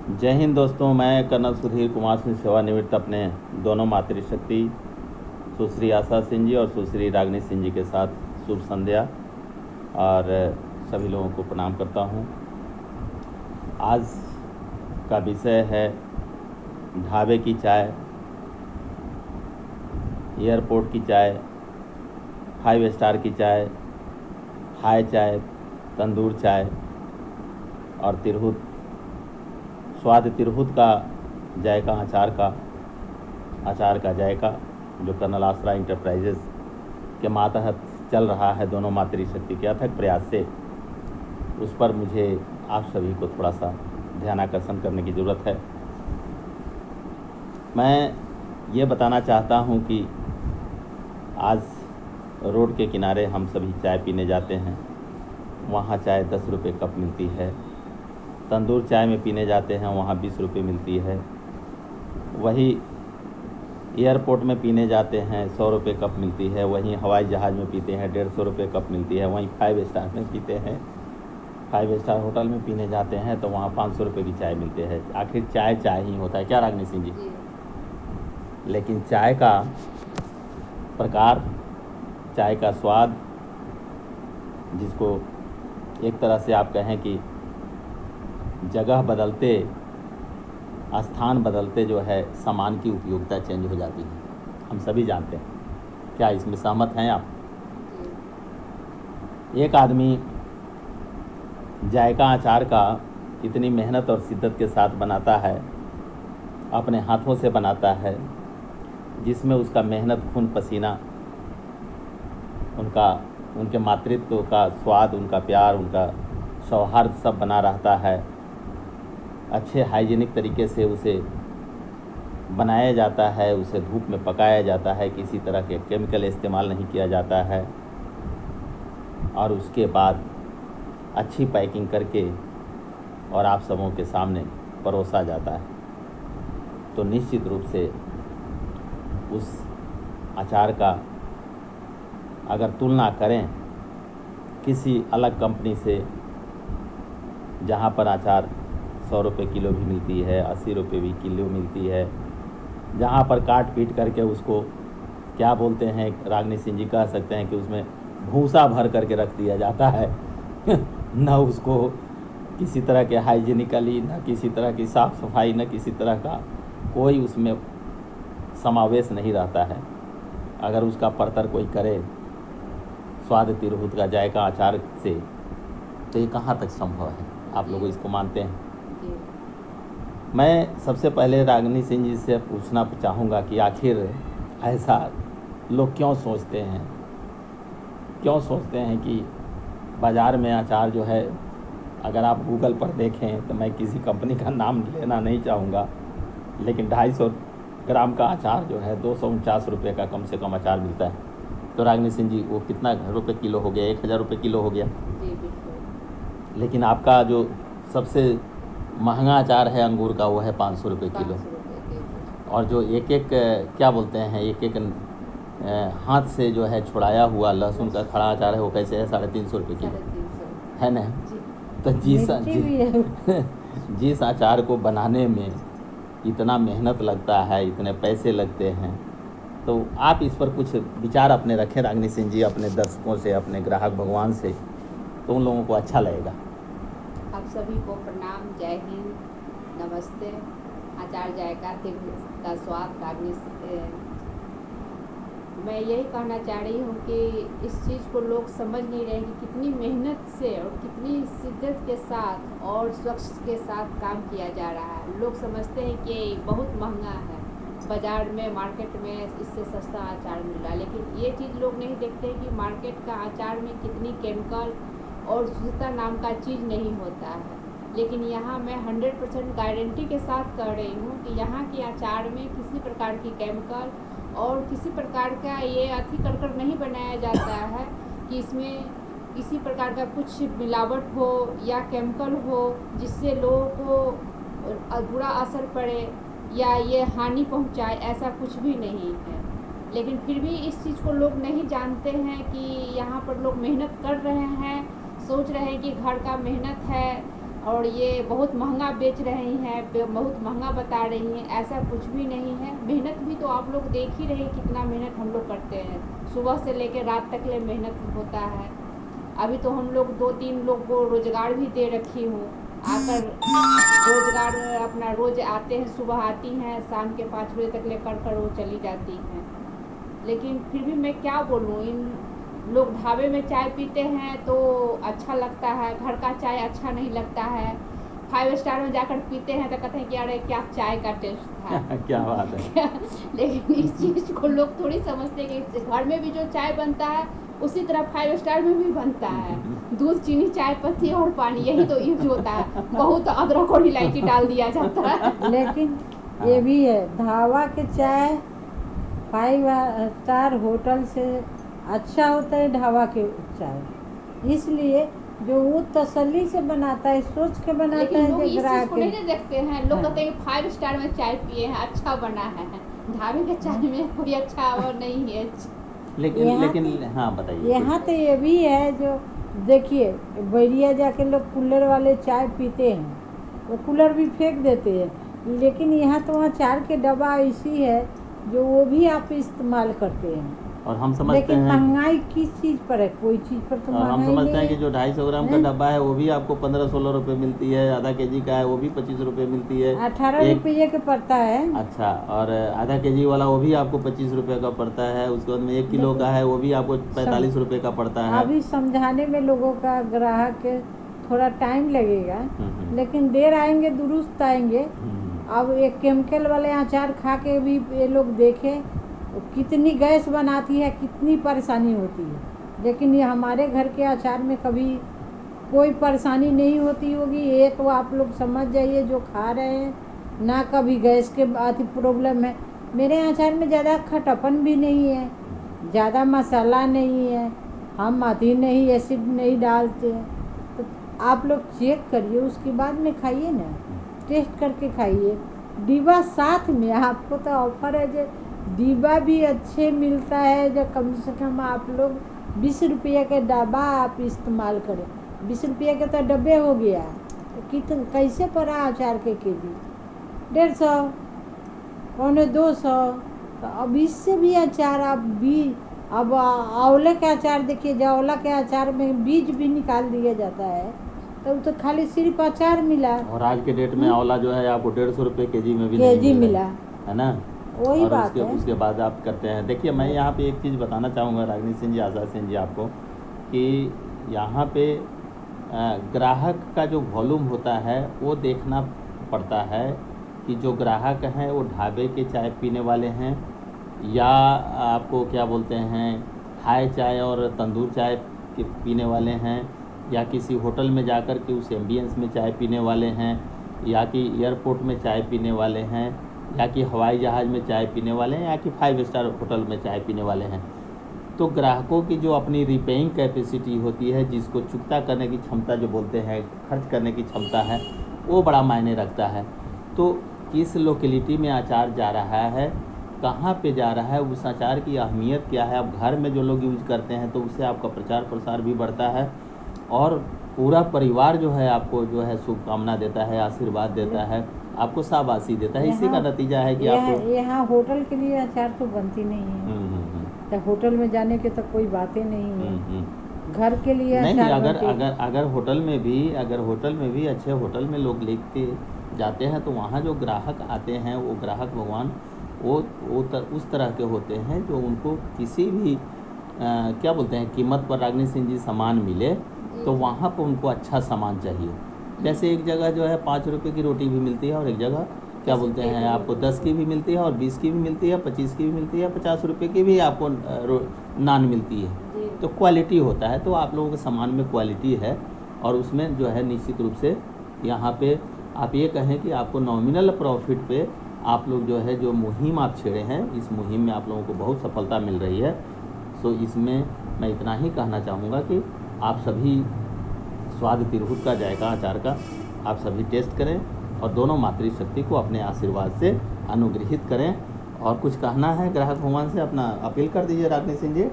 जय हिंद दोस्तों, मैं कर्नल सुधीर कुमार सिंह सेवानिवृत्त अपने दोनों मातृशक्ति सुश्री आशा सिंह जी और सुश्री रागिनी सिंह जी के साथ शुभ संध्या और सभी लोगों को प्रणाम करता हूं। आज का विषय है ढाबे की चाय, एयरपोर्ट की चाय, 5 स्टार की चाय, हाय चाय, तंदूर चाय और तिरहुत स्वाद तिरहुत का जायका अचार का जायका जो कर्नल आसरा इंटरप्राइजेस के मातहत चल रहा है दोनों मातृशक्ति के अथक प्रयास से, उस पर मुझे आप सभी को थोड़ा सा ध्यानाकर्षण करने की ज़रूरत है। मैं ये बताना चाहता हूँ कि आज रोड के किनारे हम सभी चाय पीने जाते हैं, वहाँ चाय 10 रुपये कप मिलती है। तंदूर चाय में पीने जाते हैं, वहाँ 20 रुपये मिलती है। वही एयरपोर्ट में पीने जाते हैं 100 रुपये कप मिलती है। वहीं हवाई जहाज़ में पीते हैं 150 रुपये कप मिलती है। वहीं 5 स्टार में पीते हैं, 5 स्टार होटल में पीने जाते हैं तो वहाँ 500 रुपये की चाय मिलती है। आखिर चाय चाय ही होता है, क्या रागिनी सिंह जी? लेकिन चाय का प्रकार, चाय का स्वाद, जिसको एक तरह से आप कहें कि जगह बदलते, स्थान बदलते जो है सामान की उपयोगिता चेंज हो जाती है, हम सभी जानते हैं। क्या इसमें सहमत हैं आप? एक आदमी जायका अचार का इतनी मेहनत और शिद्दत के साथ बनाता है, अपने हाथों से बनाता है, जिसमें उसका मेहनत, खून पसीना, उनके मातृत्व का स्वाद, उनका प्यार, उनका सौहार्द सब बना रहता है। अच्छे हाइजीनिक तरीके से उसे बनाया जाता है, उसे धूप में पकाया जाता है, किसी तरह के केमिकल इस्तेमाल नहीं किया जाता है और उसके बाद अच्छी पैकिंग करके और आप सबों के सामने परोसा जाता है। तो निश्चित रूप से उस अचार का अगर तुलना करें किसी अलग कंपनी से, जहाँ पर अचार 100 रुपये किलो भी मिलती है, 80 रुपये भी किलो मिलती है, जहाँ पर काट पीट करके उसको क्या बोलते हैं, रागिनी सिंह जी कह सकते हैं कि उसमें भूसा भर करके रख दिया जाता है न उसको किसी तरह के हाइजीनिकली, न किसी तरह की साफ़ सफाई, न किसी तरह का कोई उसमें समावेश नहीं रहता है। अगर उसका परतर कोई करे स्वाद तिरहुत का जायका अचार से, तो ये कहाँ तक संभव है? आप लोग इसको मानते हैं? मैं सबसे पहले रागिनी सिंह जी से पूछना चाहूँगा कि आखिर ऐसा लोग क्यों सोचते हैं कि बाज़ार में अचार जो है, अगर आप गूगल पर देखें तो मैं किसी कंपनी का नाम लेना नहीं चाहूँगा, लेकिन 250 ग्राम का अचार जो है 249 रुपये का कम से कम अचार मिलता है। तो रागिनी सिंह जी, वो कितना रुपये किलो हो गया? 1000 रुपये किलो हो गया। जी बिल्कुल। लेकिन आपका जो सबसे महंगा अचार है अंगूर का, वो है 500 रुपये किलो। और जो एक एक क्या बोलते हैं, एक एक हाथ से जो है छुड़ाया हुआ लहसुन का खड़ा अचार है, वो कैसे है? 350 रुपये किलो, है ना? तो जिस अचार को बनाने में इतना मेहनत लगता है, इतने पैसे लगते हैं, तो आप इस पर कुछ विचार अपने रखें रागिनी सिंह जी, अपने दर्शकों से, अपने ग्राहक भगवान से, तो उन लोगों को अच्छा लगेगा। आप सभी को प्रणाम, जय हिंद, नमस्ते। अचार जायका तिरहुत का स्वाद रागिनी, मैं यही कहना चाह रही हूँ कि इस चीज़ को लोग समझ नहीं रहे कि कितनी मेहनत से और कितनी शिद्दत के साथ और स्वच्छ के साथ काम किया जा रहा है। लोग समझते हैं कि बहुत महंगा है, बाज़ार में, मार्केट में इससे सस्ता अचार मिल रहा है, लेकिन ये चीज़ लोग नहीं देखते कि मार्केट का अचार में कितनी केमिकल और शुद्धता नाम का चीज़ नहीं होता है। लेकिन यहाँ मैं 100% गारंटी के साथ कह रही हूँ कि यहाँ के अचार में किसी प्रकार की केमिकल और किसी प्रकार का ये अति कर नहीं बनाया जाता है कि इसमें किसी प्रकार का कुछ मिलावट हो या केमिकल हो जिससे लोगों को बुरा असर पड़े या ये हानि पहुंचाए, ऐसा कुछ भी नहीं है। लेकिन फिर भी इस चीज़ को लोग नहीं जानते हैं कि यहाँ पर लोग मेहनत कर रहे हैं, सोच रहे हैं कि घर का मेहनत है और ये बहुत महंगा बेच रही हैं, बहुत महंगा बता रही हैं। ऐसा कुछ भी नहीं है। मेहनत भी तो आप लोग देख ही रहे हैं कितना मेहनत हम लोग करते हैं। सुबह से लेकर रात तक ले मेहनत होता है। अभी तो हम लोग 2-3 लोग को रोज़गार भी दे रखी हूँ। आकर रोज़गार अपना रोज़ आते हैं, सुबह आती हैं, शाम के 5 बजे तक लेकर वो चली जाती हैं। लेकिन फिर भी मैं क्या बोलूँ, इन लोग ढाबे में चाय पीते हैं तो अच्छा लगता है, घर का चाय अच्छा नहीं लगता है। 5 स्टार में जाकर पीते हैं तो कहते हैं कि अरे क्या चाय का टेस्ट था। क्या बात है। लेकिन इस चीज़ को लोग थोड़ी समझते कि घर में भी जो चाय बनता है उसी तरह 5 स्टार में भी बनता है। दूध, चीनी, चाय पत्ती और पानी, यही तो यूज होता है। बहुत अदरक और इलायची डाल दिया जाता है। लेकिन ये भी है, ढाबा के चाय 5 स्टार होटल से अच्छा होता है ढाबा के चाय। इसलिए जो वो तसल्ली से बनाता है, सोच के बनाता लेकिन है लोग जो इस चीज़ ग्राहक को नहीं ना देखते हैं। लोग हाँ। कहते हैं 5 स्टार में चाय पिए हैं, अच्छा बना है। ढाबे के चाय में कोई अच्छा और नहीं है। लेकिन हाँ बताइए। यहाँ तो ये भी है जो देखिए, बैरिया जाके लोग कूलर वाले चाय पीते हैं, वो कूलर भी फेंक देते हैं। लेकिन यहाँ तो वहाँ चार के डब्बा ऐसी है जो वो भी आप इस्तेमाल करते हैं। और हम समझते लेकिन हैं, महंगाई किस चीज़ पर है? कोई चीज़ पर तो और हम महंगाई समझते हैं नहीं कि है। जो 250 ग्राम का हैं? डब्बा है वो भी आपको 15-16 रुपये मिलती है। आधा केजी का है वो भी 25 रुपये मिलती है। 18 रुपये के पड़ता है। अच्छा, और आधा केजी वाला वो भी आपको 25 रुपये का पड़ता है। उसके बाद में 1 किलो का है वो भी आपको 45 रुपये का पड़ता है। अभी समझाने में लोगों का, ग्राहक के थोड़ा टाइम लगेगा, लेकिन देर आएंगे दुरुस्त आएंगे। अब एक केमिकल वाले अचार खा के भी ये लोग देखें कितनी गैस बनाती है, कितनी परेशानी होती है। लेकिन ये हमारे घर के अचार में कभी कोई परेशानी नहीं होती होगी। ये तो आप लोग समझ जाइए जो खा रहे हैं, ना कभी गैस के अति प्रॉब्लम है। मेरे अचार में ज़्यादा खटापन भी नहीं है, ज़्यादा मसाला नहीं है, हम अति नहीं एसिड नहीं डालते हैं। तो आप लोग चेक करिए, उसके बाद में खाइए ना, टेस्ट करके खाइए। डिब्बा साथ में आपको तो ऑफर है जो डिब्बा भी अच्छे मिलता है, जो कम से कम आप लोग 20 रुपये के डब्बा आप इस्तेमाल करें। 20 रुपये के तो डब्बे हो गया, तो कितने कैसे पड़ा अचार के केजी? 150, 200। तो अब इससे भी अचार आप भी, अब आंवले का अचार देखिए, जो आंवला के अचार में बीज भी निकाल दिया जाता है, तो खाली सिर्फ अचार मिला। और आज के डेट में आंवला जो है आपको 150 रुपये केजी में भी केजी नहीं मिला है ना। वही और बात है। उसके बाद आप करते हैं। देखिए, मैं यहाँ पे एक चीज़ बताना चाहूँगा रागिनी सिंह जी, आज़ाद सिंह जी, आपको कि यहाँ पे ग्राहक का जो वॉल्यूम होता है वो देखना पड़ता है कि जो ग्राहक हैं वो ढाबे के चाय पीने वाले हैं या आपको क्या बोलते हैं हाई चाय और तंदूर चाय के पीने वाले हैं, या किसी होटल में जाकर के उस एम्बियंस में चाय पीने वाले हैं, या कि एयरपोर्ट में चाय पीने वाले हैं, या कि हवाई जहाज़ में चाय पीने वाले हैं, या कि 5 स्टार होटल में चाय पीने वाले हैं। तो ग्राहकों की जो अपनी रिपेइंग कैपेसिटी होती है, जिसको चुकता करने की क्षमता जो बोलते हैं, खर्च करने की क्षमता है, वो बड़ा मायने रखता है। तो किस लोकेलिटी में अचार जा रहा है, कहाँ पे जा रहा है, उस अचार की अहमियत क्या है। अब घर में जो लोग यूज करते हैं तो उससे आपका प्रचार प्रसार भी बढ़ता है और पूरा परिवार जो है आपको जो है शुभकामना देता है, आशीर्वाद देता है, आपको शाबाशी देता है। इसी का नतीजा है कि आपको यहाँ होटल के लिए अचार तो बनती नहीं है। तो होटल में जाने के तो कोई बातें नहीं है। घर के लिए नहीं, अचार अगर होटल में भी अच्छे होटल में लोग लेके जाते हैं तो वहाँ जो ग्राहक आते हैं वो ग्राहक भगवान वो उस तरह के होते हैं जो उनको किसी भी क्या बोलते हैं कीमत पर रागिनी सिंह जी सामान मिले तो वहाँ पर उनको अच्छा सामान चाहिए। जैसे एक जगह जो है 5 रुपये की रोटी भी मिलती है और एक जगह क्या बोलते हैं आपको 10 की भी मिलती है और 20 की भी मिलती है, 25 की भी मिलती है, 50 रुपये की भी आपको नान मिलती है। तो क्वालिटी होता है। तो आप लोगों के सामान में क्वालिटी है और उसमें जो है निश्चित रूप से यहाँ पे आप ये कहें कि आपको नॉमिनल प्रॉफिट पे आप लोग जो है जो मुहिम आप छेड़े हैं, इस मुहिम में आप लोगों को बहुत सफलता मिल रही है। सो इसमें मैं इतना ही कहना चाहूँगा कि आप सभी स्वाद तिरहुत का, जायका अचार का आप सभी टेस्ट करें और दोनों मातृशक्ति को अपने आशीर्वाद से अनुग्रहित करें। और कुछ कहना है ग्राहक भगवान से, अपना अपील कर दीजिए रागिनी सिंह जी।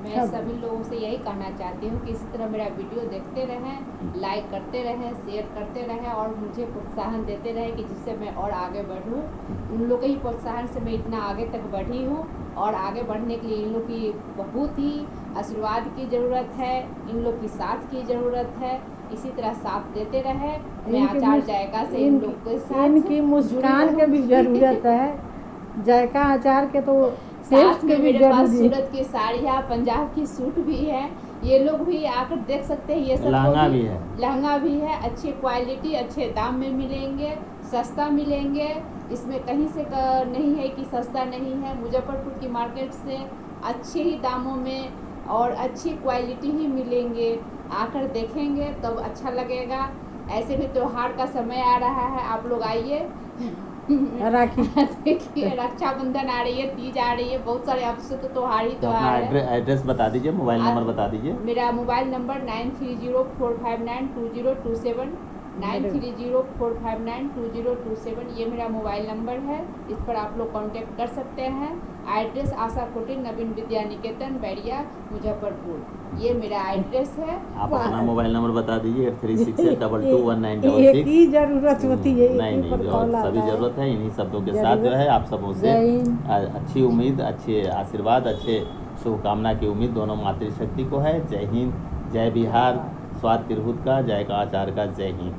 मैं सब। सभी लोगों से यही कहना चाहती हूँ कि इसी तरह मेरा वीडियो देखते रहें, लाइक करते रहें, शेयर करते रहें और मुझे प्रोत्साहन देते रहें कि जिससे मैं और आगे बढ़ूँ। उन लोग के ही प्रोत्साहन से मैं इतना आगे तक बढ़ी हूँ और आगे बढ़ने के लिए इन लोग की बहुत ही आशीर्वाद की ज़रूरत है, इन लोग की साथ की ज़रूरत है। इसी तरह साथ देते रहे। मैं आचार जायका से इन लोग के साथ इनकी मुस्कान के भी ज़रूरत है, जायका आचार के तो साथ के में भी मेरे पास जरूरी। सूरत की साड़ियाँ, पंजाब की सूट भी है, ये लोग भी आकर देख सकते हैं। ये सब लहंगा भी है, लहंगा भी है, अच्छी क्वालिटी अच्छे दाम में मिलेंगे, सस्ता मिलेंगे। इसमें कहीं से नहीं है कि सस्ता नहीं है। मुजफ्फरपुर की मार्केट से अच्छे ही दामों में और अच्छी क्वालिटी ही मिलेंगे। आकर देखेंगे तब अच्छा लगेगा। ऐसे भी त्योहार का समय आ रहा है, आप लोग आइए। राखी देखिए रक्षाबंधन आ रही है, तीज आ रही है, बहुत सारे अब से तो त्योहार ही तो अपना त्योहार है। एड्रेस बता दीजिए, मोबाइल नंबर बता दीजिए। मेरा मोबाइल नंबर 9304592027 9304592027 ये मेरा मोबाइल नंबर है। इस पर आप लोग कांटेक्ट कर सकते हैं। एड्रेस आशा कुटीर नवीन विद्या निकेतन बैरिया मुजफ्फरपुर, ये मेरा एड्रेस है। आप अपना मोबाइल नंबर बता दीजिए 8368221966। एक ही जरूरत होती है, नहीं नहीं, जो सभी ज़रूरत है इन्हीं शब्दों के साथ जो है आप सबों से अच्छी उम्मीद, अच्छे आशीर्वाद, अच्छे शुभकामना की उम्मीद दोनों मातृशक्ति को है। जय हिंद, जय बिहार, स्वाद तिरहुत का, जय का आचार का, जय हिंद।